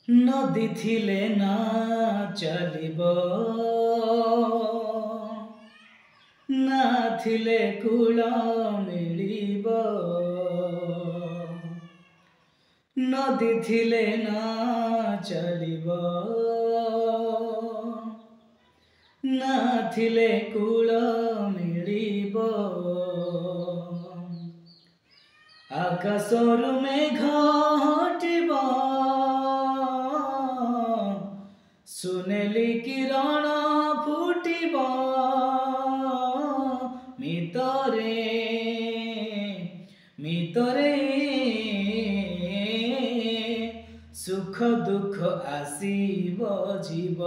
नदी थिले ना चलिब ना थिले कूल मिलिब नदी थिले ना चलिब ना थिले कूल मिलिब आकाशरु मेघ हटिब सुनेली किरण फुटिब मितरे मितरे सुख दुख आसीब जीव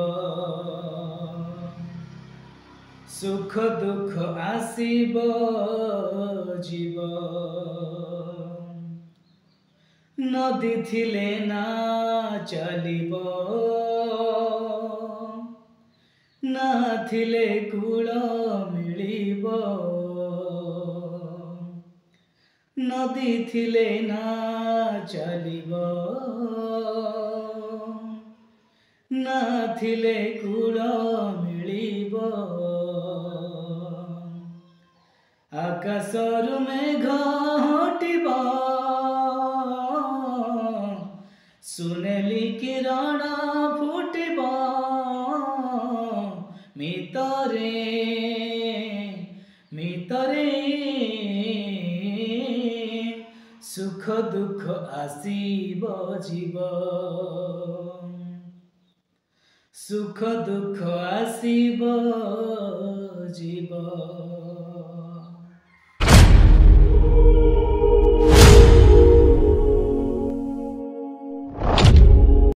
सुख दुख आसीब जीव नदी थिले ना चलिब ना थिले कूल मिलिब नदी थिले ना चलिब ना थिले कूल मिलिब आकाशरु मेघ हटिब सुनेली किरण फुटिब मितरे मितरे सुख दुख आसीब जीव सुख दुख आसीब जीव।